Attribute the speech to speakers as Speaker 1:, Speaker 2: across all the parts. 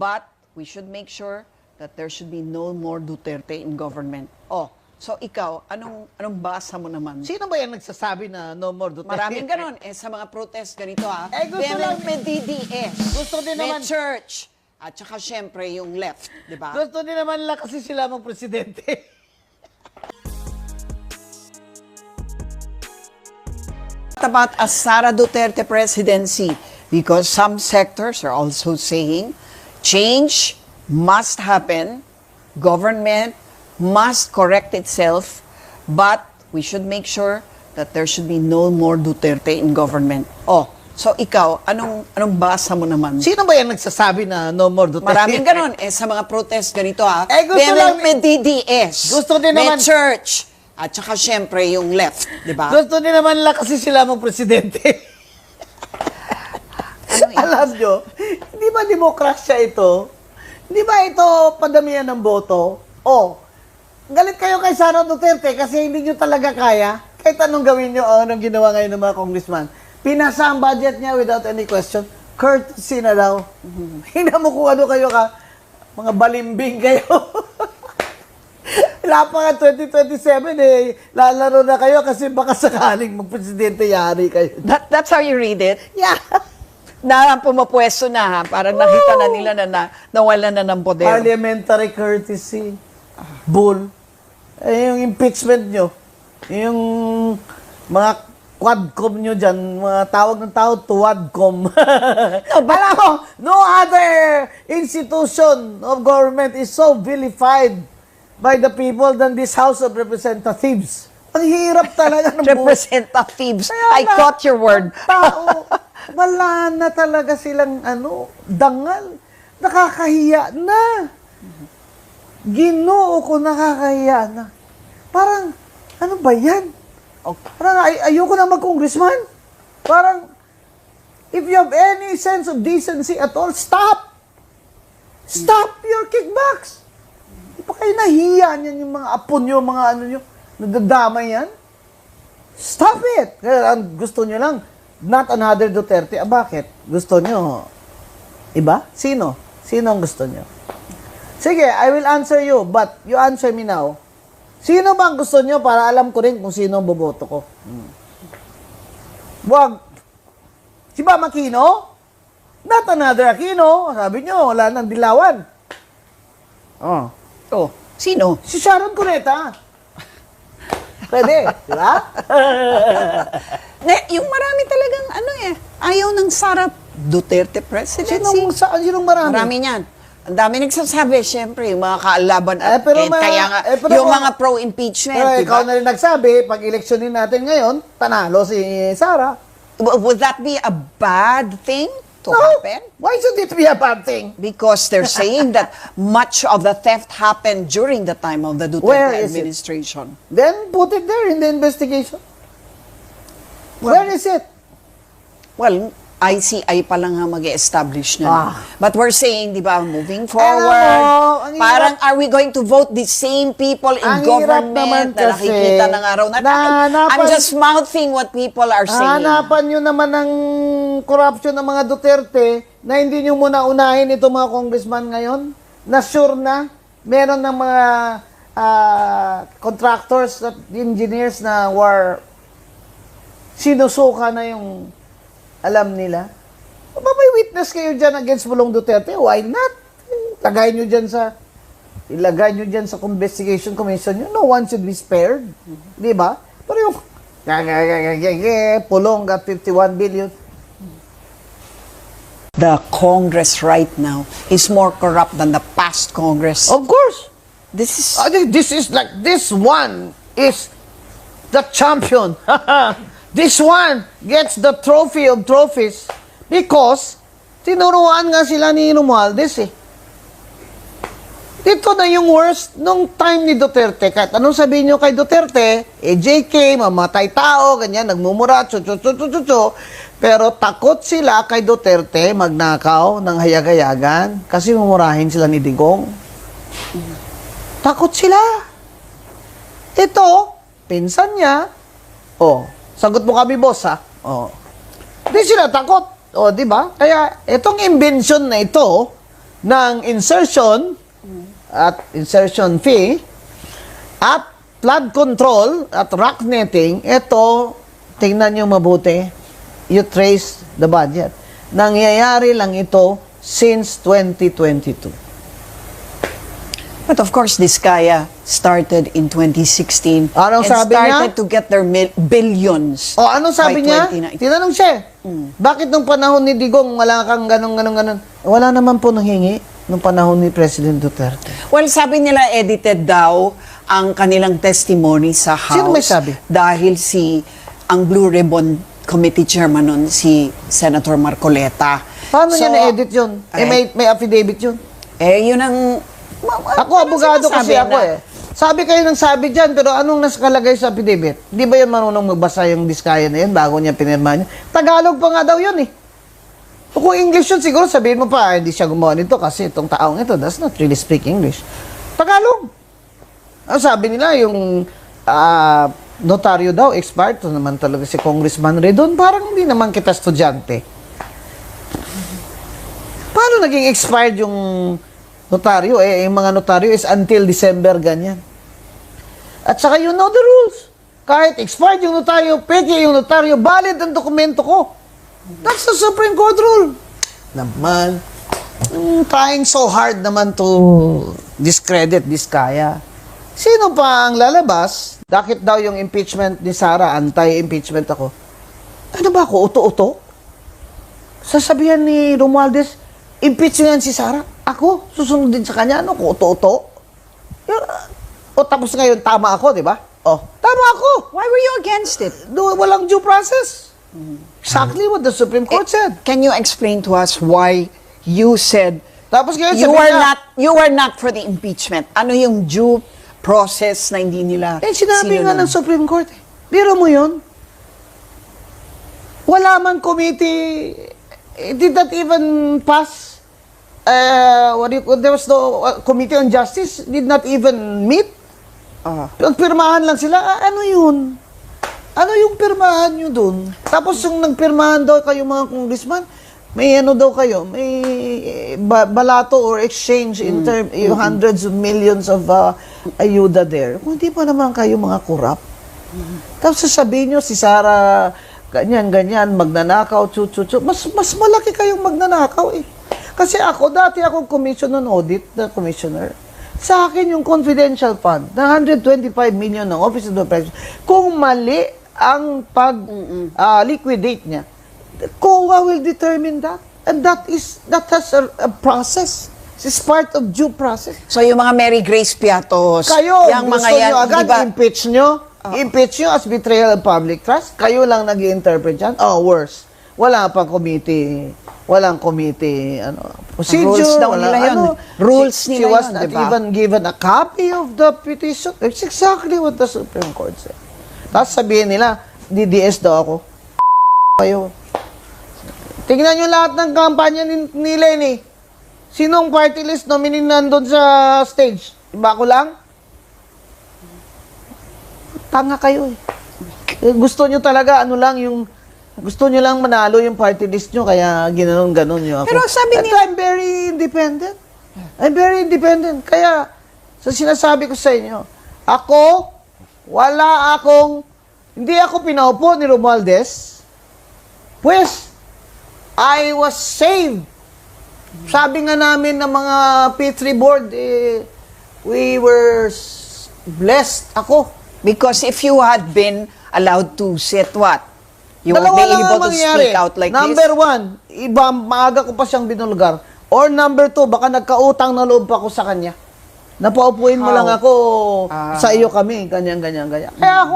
Speaker 1: But we should make sure that there should be no more Duterte in government. Oh, so ikaw, anong basa mo naman?
Speaker 2: Sino ba yan nagsasabi na no more Duterte?
Speaker 1: Maraming ganon. Sa mga protest, ganito
Speaker 2: gusto lang-
Speaker 1: may DDS.
Speaker 2: Gusto din
Speaker 1: may
Speaker 2: naman-
Speaker 1: church. At saka syempre yung left, di ba?
Speaker 2: Gusto din naman lang kasi sila mag-presidente.
Speaker 1: About a Sara Duterte presidency, because some sectors are also saying change must happen, government must correct itself, but we should make sure that there should be no more Duterte in government. Oh, so ikaw, anong basa mo naman?
Speaker 2: Sino ba yan nagsasabi na no more Duterte?
Speaker 1: Maraming ganon. Sa mga protest, ganito
Speaker 2: gusto lang-
Speaker 1: may DDS.
Speaker 2: Gusto din
Speaker 1: may
Speaker 2: naman-
Speaker 1: church. At saka syempre yung left, di ba?
Speaker 2: Gusto din naman lang kasi sila mag-presidente. Alam nyo, hindi ba demokrasya ito? Hindi ba ito padamihan ng boto? Oh, galit kayo kay Sara Duterte kasi hindi nyo talaga kaya. Kahit anong gawin nyo, anong ginawa ngayon ng mga congressman. Pinasa ang budget niya without any question. Courtesy na daw. Hina mo kung ano kayo ka. Mga balimbing kayo. Wala pa nga 2027 lalaro na kayo kasi baka sakaling magpresidente yari kayo.
Speaker 1: That's how you read it?
Speaker 2: Yeah.
Speaker 1: Na pumapwesto na parang nakita na nila na nawala na ng poder.
Speaker 2: Parliamentary courtesy. Bull. Yung impeachment nyo. Yung mga quadcom nyo dyan, mga tawag ng tao, tuwadcom. Alam mo, no other institution of government is so vilified by the people than this House of Representatives. Ang hirap talaga ng
Speaker 1: Representatives. I
Speaker 2: Kaya
Speaker 1: caught your word.
Speaker 2: Tao, wala na talaga silang dangal. Nakakahiya na. Ginoo ko, nakakahiya na. Parang, ano ba yan? Parang ayoko na mag-congressman. Parang, if you have any sense of decency at all, stop! Stop your kickbacks! Di pa kayo nahiya niyan yung mga apo nyo, mga ano nyo, nadadamay yan? Stop it! Kaya ang gusto nyo lang, not another Duterte. Bakit? Gusto nyo, iba? Sino? Sino ang gusto nyo? Sige, I will answer you, but you answer me now. Sino ba ang gusto nyo para alam ko rin kung sino ang boboto ko? Wag. Si Bam Aquino? Not another Aquino. Sabi nyo, wala nang dilawan. Oh.
Speaker 1: Oh, sino?
Speaker 2: Si Sharon Cuneta. Pwede, di ba?
Speaker 1: Yung marami talagang ayaw ng Sara Duterte presidency.
Speaker 2: Sinong marami?
Speaker 1: Marami niyan. Ang dami nagsasabi, syempre, yung mga kaalaban at
Speaker 2: pero
Speaker 1: kaya nga,
Speaker 2: pero
Speaker 1: yung
Speaker 2: kung-
Speaker 1: mga pro-impeachment,
Speaker 2: Pero
Speaker 1: diba?
Speaker 2: ikaw na rin nagsabi, pag eleksyonin natin ngayon, panalo si Sara.
Speaker 1: Would that be a bad thing to
Speaker 2: No.
Speaker 1: happen?
Speaker 2: Why should it be a bad thing?
Speaker 1: Because they're saying that much of the theft happened during the time of the
Speaker 2: Where
Speaker 1: Duterte
Speaker 2: is it?
Speaker 1: administration.
Speaker 2: Then put it there in the investigation. Where is it?
Speaker 1: Well, ICI pa lang nga mag-establish na.
Speaker 2: Ah.
Speaker 1: But we're saying, di ba, moving
Speaker 2: Alam
Speaker 1: forward,
Speaker 2: mo, ang hirap-
Speaker 1: parang are we going to vote the same people in
Speaker 2: Ang hirap naman
Speaker 1: government na
Speaker 2: kasi,
Speaker 1: nakikita ng araw na I'm just mouthing what people are saying.
Speaker 2: Hanapan nyo naman ng corruption ng mga Duterte na hindi nyo muna unahin itong mga congressman ngayon na sure na meron ng mga contractors at engineers na were sinusuka na yung alam nila. Ba may witness kayo dyan against Bulong Duterte? Why not? Ilagay nyo dyan sa investigation commission nyo. No one should be spared. Di ba? Pero yung Pulong got 51 billion.
Speaker 1: The Congress right now is more corrupt than the past Congress.
Speaker 2: Of course.
Speaker 1: This is
Speaker 2: I think this one is the champion. This one gets the trophy of trophies because tinuruan nga sila ni Romualdez eh. Ito na yung worst nung time ni Duterte. Kahit anong sabihin nyo kay Duterte, JK, mamatay tao, ganyan, nagmumura, pero takot sila kay Duterte magnakaw ng hayag-hayagan kasi mumurahin sila ni Digong. Takot sila. Ito, pinsan niya, sagot mo kami, boss, ha? Di sila takot. Di ba? Kaya, itong invention na ito, ng insertion at insertion fee at flood control at rock netting, ito, tingnan nyo mabuti, you trace the budget. Nangyayari lang ito since 2022.
Speaker 1: But of course, Diskaya started in 2016
Speaker 2: Anong
Speaker 1: and
Speaker 2: sabi niya?
Speaker 1: started to get their billions.
Speaker 2: O, anong sabi
Speaker 1: by
Speaker 2: niya?
Speaker 1: 2019.
Speaker 2: Tinanong siya, bakit nung panahon ni Digong wala kang ganun? Wala naman po nanghingi nung panahon ni President Duterte.
Speaker 1: Well, sabi nila edited daw ang kanilang testimony sa House.
Speaker 2: Sino may sabi?
Speaker 1: Dahil ang Blue Ribbon Committee Chairman nun, si Senator Marcoleta.
Speaker 2: Paano niya na-edit yun? May affidavit yun.
Speaker 1: Yun ang...
Speaker 2: Ako, abogado kasi ako Sabi kayo ng sabi dyan, pero anong nakalagay sa affidavit? Di ba yan marunong magbasa yung Diskaya na yan bago niya pinirma niya? Tagalog pa nga daw yun Kung English yun, siguro sabihin mo pa, hindi siya gumawa nito kasi itong taong ito does not really speak English. Tagalog. Ang sabi nila, yung notaryo daw, expired. Ito naman talaga si Congressman Redon. Parang hindi naman kita estudyante. Paano naging expired yung notaryo? Yung mga notaryo is until December, ganyan. At saka you know the rules. Kahit expired yung notaryo, peke yung notaryo, valid ang dokumento ko. That's the Supreme Court rule. Naman, trying so hard naman to discredit Diskaya. Sino pa ang lalabas? Bakit daw yung impeachment ni Sara, anti-impeachment ako? Ano ba ako, uto-uto? Sasabihan ni Romualdez, impeach niyan si Sara. Ako, susunod din sa kanya. Ano ko, uto-uto? O tapos ngayon, tama ako, di ba? Tama ako.
Speaker 1: Why were you against it?
Speaker 2: Walang due process. Exactly what the Supreme Court said.
Speaker 1: Can you explain to us why you said
Speaker 2: Tapos ngayon,
Speaker 1: you
Speaker 2: sabi
Speaker 1: were
Speaker 2: niya,
Speaker 1: you were not for the impeachment? Ano yung due process na hindi nila
Speaker 2: sinabi nga
Speaker 1: sinunod?
Speaker 2: ng Supreme Court. Biro mo yun? Wala man committee, it did not even pass. There was no Committee on Justice, did not even meet. Nagpirmahan lang sila. Ano yun? Ano yung pirmahan nyo dun? Tapos yung nagpirmahan daw kayo mga congressman, may ano daw kayo, may balato or exchange in yung hundreds of millions of ayuda there. Kung hindi pa naman kayo mga corrupt. Tapos sasabihin nyo, si Sara, ganyan, magnanakaw, mas malaki kayong magnanakaw Kasi dati akong commission on audit, na commissioner. Sa akin yung confidential fund, na 125 million ng Office of the President, kung mali ang pag-liquidate niya, COA will determine that. And that has a process. It's part of due process.
Speaker 1: So yung mga Mary Grace Piatos,
Speaker 2: Kayo,
Speaker 1: yung
Speaker 2: gusto
Speaker 1: mga yan,
Speaker 2: nyo agad,
Speaker 1: di ba?
Speaker 2: impeach nyo as betrayal of public trust. Kayo lang nag-i-interpret yan. Worse. Wala pang committee. Walang committee, procedure.
Speaker 1: Rules daw nila yun. Rules
Speaker 2: she
Speaker 1: nila
Speaker 2: was
Speaker 1: yun,
Speaker 2: not
Speaker 1: di ba?
Speaker 2: even given a copy of the petition. That's exactly what the Supreme Court said. Tapos sabihin nila, DDS daw ako. Kayo. Tingnan nyo lahat ng kampanya ni Lenny. Sinong party list nominee nandun sa stage? Iba ko lang? Tanga kayo Gusto nyo talaga, gusto nyo lang manalo yung party list nyo, kaya ginanon-ganon nyo ako.
Speaker 1: Pero sabi nila,
Speaker 2: I'm very independent. I'm very independent. Kaya, sa sinasabi ko sa inyo, hindi ako pinaupo ni Romualdez. Pues, I was saved. Sabi nga namin ng mga P3 board, we were blessed. Ako.
Speaker 1: because if you had been allowed to sit what? You would be able to speak out like
Speaker 2: Number
Speaker 1: this?
Speaker 2: 1, maaga ko pa siyang binulgar. Or number 2, baka nagkautang na loob pa ako sa kanya. Napaupuin mo
Speaker 1: How?
Speaker 2: lang ako sa iyo kami, ganyan. Kaya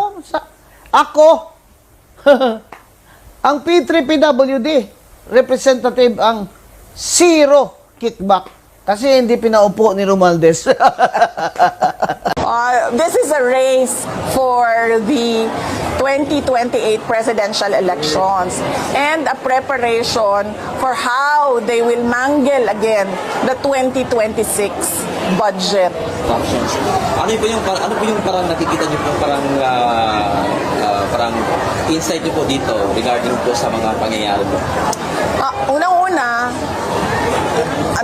Speaker 2: ako, ang P3PWD, representative ang zero kickback. Kasi hindi pinaupo ni Romualdez.
Speaker 3: This is a race for the 2028 presidential elections and a preparation for how they will mangle again the 2026 budget.
Speaker 4: Ano po yung parang nakikita niyo po parang insight niyo po dito regarding po sa mga pangyayari po?
Speaker 3: Unang-una,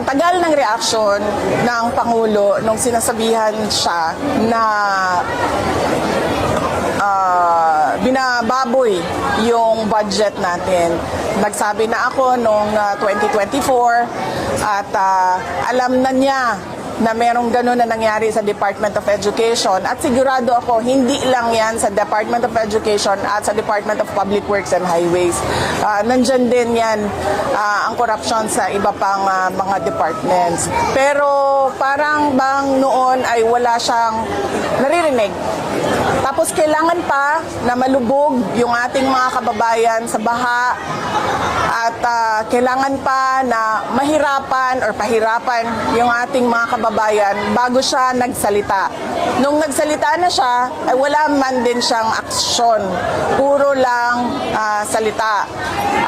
Speaker 3: ang tagal ng reaksyon ng Pangulo nung sinasabihan siya na binababoy yung budget natin. Nagsabi na ako noong 2024 at alam na niya na merong gano'n na nangyari sa Department of Education at sigurado ako hindi lang yan sa Department of Education at sa Department of Public Works and Highways. Nandyan din yan ang corruption sa iba pang mga departments. Pero parang bang noon ay wala siyang naririnig. Tapos kailangan pa na malubog yung ating mga kababayan sa baha at kailangan pa na mahirapan or pahirapan yung ating mga kababayan bago siya nagsalita. Nung nagsalita na siya, ay wala man din siyang aksyon. Puro lang salita.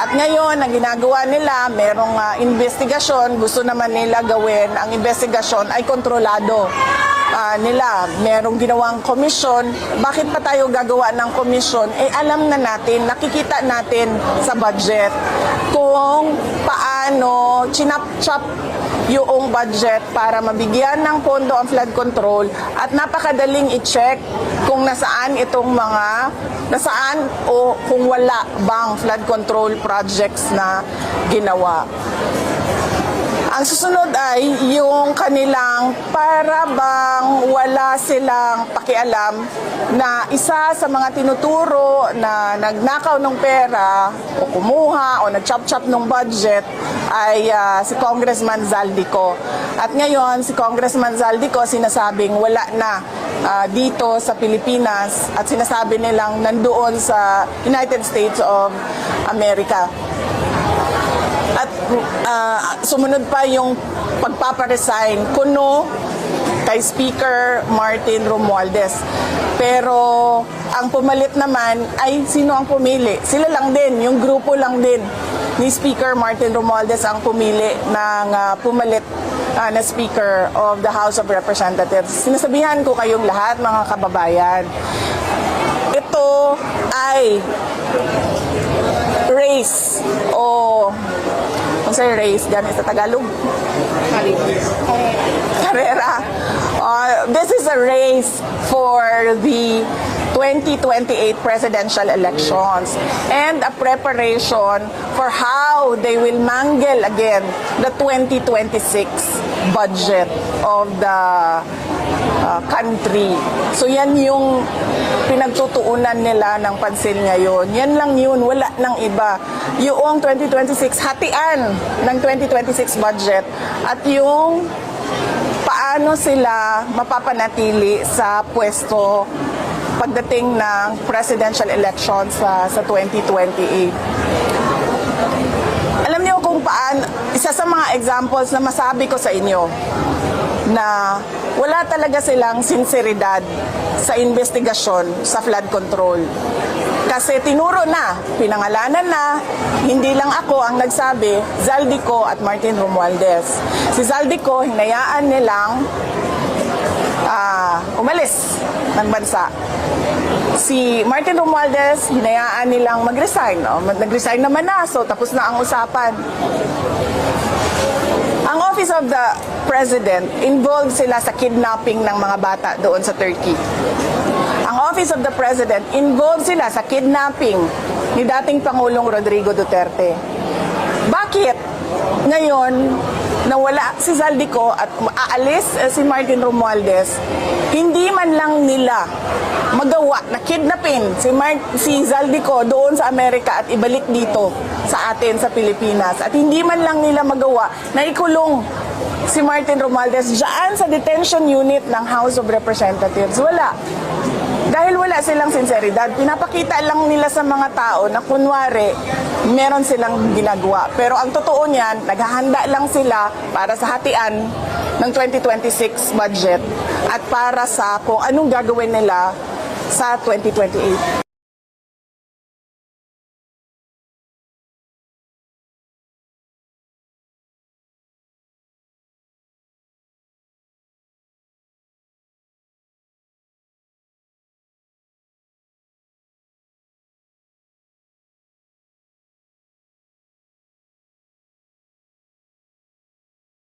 Speaker 3: At ngayon, ang ginagawa nila, merong investigasyon, gusto naman nila gawin, ang investigasyon ay kontrolado. Nila, merong ginawang komisyon. Bakit pa tayo gagawa ng komisyon? Alam na natin, nakikita natin sa budget kung paano chinap-chop yung budget para mabigyan ng pondo ang flood control at napakadaling i-check kung nasaan o kung wala bang flood control projects na ginawa. Ang susunod ay yung kanilang para bang wala silang pakialam na isa sa mga tinuturo na nagnakaw ng pera o kumuha o nag-chop-chop ng budget ay si Congressman Zaldico. At ngayon, si Congressman Zaldico sinasabing wala na dito sa Pilipinas at sinasabi nilang nandoon sa United States of America. At sumunod pa yung pagpaparesign kuno kay Speaker Martin Romualdez. Pero ang pumalit naman ay sino ang pumili? Sila lang din, yung grupo lang din ni Speaker Martin Romualdez ang pumili ng pumalit na Speaker of the House of Representatives. Sinasabihan ko kayong lahat, mga kababayan, ito ay race o kung sa'yo race, ganit sa Tagalog? Karera. This is a race for the 2028 presidential elections and a preparation for how they will mangle again the 2026 budget of the country. So yan yung pinagtutuunan nila ng pansin ngayon. Yan lang yun, wala nang iba. Yung 2026, hatian ng 2026 budget at yung paano sila mapapanatili sa pwesto pagdating ng presidential election sa 2028. Alam niyo kung paano, isa sa mga examples na masabi ko sa inyo na wala talaga silang sinseridad sa investigasyon sa flood control. Kasi tinuro na, pinangalanan na, hindi lang ako ang nagsabi, Zaldico at Martin Romualdez. Si Zaldico, hinayaan nilang umalis ng bansa. Si Martin Romualdez, hinayaan nilang mag-resign. Nag-resign naman na, so tapos na ang usapan. Ang Office of the President, involved sila sa kidnapping ng mga bata doon sa Turkey. Ang Office of the President, involved sila sa kidnapping ni dating Pangulong Rodrigo Duterte. Bakit ngayon nawala si Zaldico at aalis si Martin Romualdez, hindi man lang nila magawa na kidnapin si Zaldico doon sa Amerika at ibalik dito sa atin sa Pilipinas. At hindi man lang nila magawa na ikulong si Martin Romualdez dyan sa detention unit ng House of Representatives. Wala. Dahil wala silang sinseridad, pinapakita lang nila sa mga tao na kunwari, meron silang ginagawa. Pero ang totoo niyan, naghahanda lang sila para sa hatian ng 2026 budget at para sa kung anong gagawin nila sa 2028.